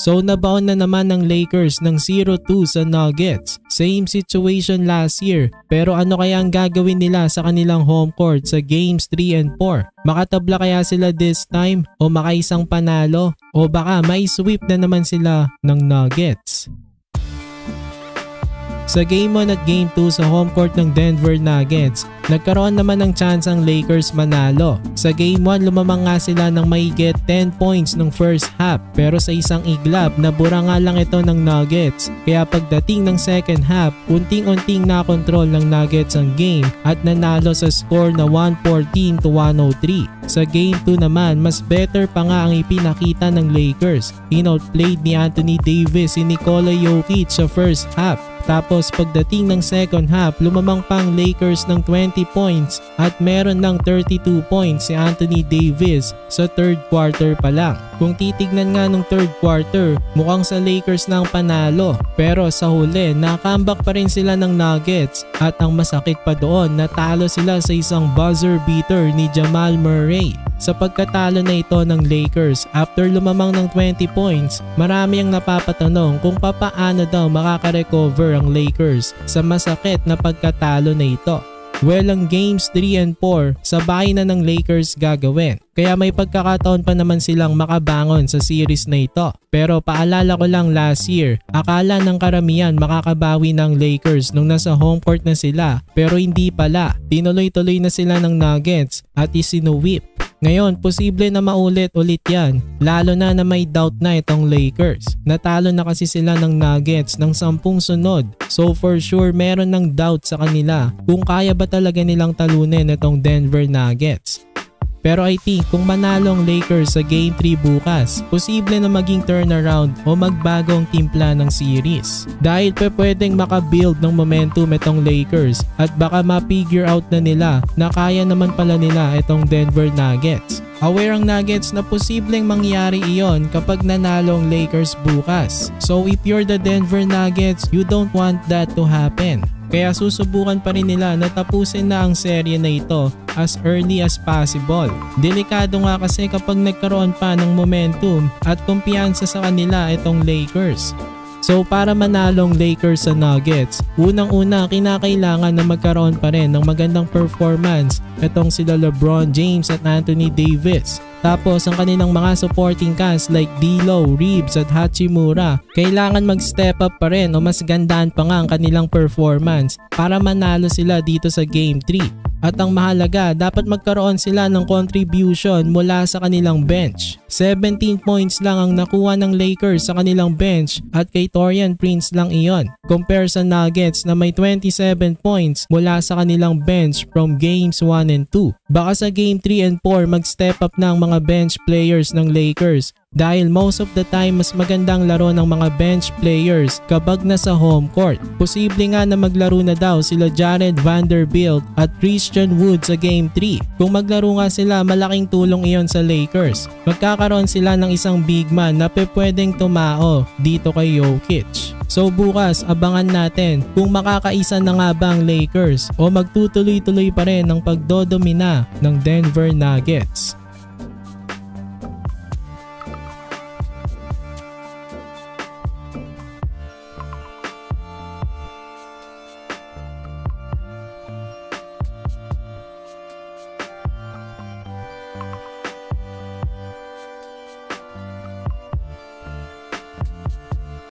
So nabaon na naman ng Lakers ng 0-2 sa Nuggets. Same situation last year, pero ano kaya ang gagawin nila sa kanilang home court sa games 3 and 4? Makatabla kaya sila this time o makaisang panalo o baka may sweep na naman sila ng Nuggets? Sa Game 1 at Game 2 sa home court ng Denver Nuggets, nagkaroon naman ng chance ang Lakers manalo. Sa Game 1 lumamang nga sila ng mahigit 10 points ng first half pero sa isang iglap nabura nga lang ito ng Nuggets. Kaya pagdating ng second half, unting-unting nakontrol ng Nuggets ang game at nanalo sa score na 114-103. Sa Game 2 naman, mas better pa nga ang ipinakita ng Lakers.Inoutplayed ni Anthony Davis si Nikola Jokic sa first half. Tapos pagdating ng second half, lumamang pang Lakers ng 20 points at meron ng 32 points si Anthony Davis sa third quarter pa lang. Kung titignan nga nung third quarter, mukhang sa Lakers na ang panalo. Pero sa huli, nakambak pa rin sila ng Nuggets at ang masakit pa doon, natalo sila sa isang buzzer beater ni Jamal Murray. Sa pagkatalo na ito ng Lakers after lumamang ng 20 points, marami ang napapatanong kung papaano daw makaka-recover ang Lakers sa masakit na pagkatalo na ito. Well, ang games 3 and 4 sabay na ng Lakers gagawin. Kaya may pagkakataon pa naman silang makabangon sa series na ito. Pero paalala ko lang last year, akala ng karamihan makakabawi ng Lakers nung nasa home court na sila. Pero hindi pala, tinuloy-tuloy na sila ng Nuggets at isinuwip. Ngayon, posible na maulit ulit yan, lalo na may doubt na itong Lakers. Natalo na kasi sila ng Nuggets ng 10 sunod. So for sure, meron ng doubt sa kanila kung kaya ba talaga nilang talunin itong Denver Nuggets. Pero I think kung manalo ang Lakers sa Game 3 bukas, posible na maging turnaround o magbago ang timpla ng series. Dahil pwedeng makabuild ng momentum itong Lakers at baka ma-figure out na nila na kaya naman pala nila itong Denver Nuggets. Aware ang Nuggets na posibleng mangyari iyon kapag nanalo ang Lakers bukas. So if you're the Denver Nuggets, you don't want that to happen. Kaya susubukan pa rin nila na tapusin na ang serye na ito as early as possible. Delikado nga kasi kapag nagkaroon pa ng momentum at kumpiyansa sa kanila itong Lakers. So para manalong Lakers sa Nuggets, unang-una kinakailangan na magkaroon pa rin ng magandang performance itong sila LeBron James at Anthony Davis. Tapos ang kanilang mga supporting cast like D'Lo, Reeves at Hachimura, kailangan mag-step up pa rin o mas gandaan pa nga ang kanilang performance para manalo sila dito sa Game 3. At ang mahalaga, dapat magkaroon sila ng contribution mula sa kanilang bench. 17 points lang ang nakuha ng Lakers sa kanilang bench at kay Taurean Prince lang iyon. Compare sa Nuggets na may 27 points mula sa kanilang bench from games 1 and 2. Baka sa game 3 and 4 mag-step up na ang mga bench players ng Lakers. Dahil most of the time mas magandang laro ng mga bench players kapag nasa home court. Posible nga na maglaro na daw sila Jared Vanderbilt at Christian Wood sa Game 3. Kung maglaro nga sila, malaking tulong iyon sa Lakers. Magkakaroon sila ng isang big man na pwedeng tumao dito kay Jokic. So bukas, abangan natin kung makakaisa na nga ba ang Lakers o magtutuloy-tuloy pa rin ang pagdodomina ng Denver Nuggets.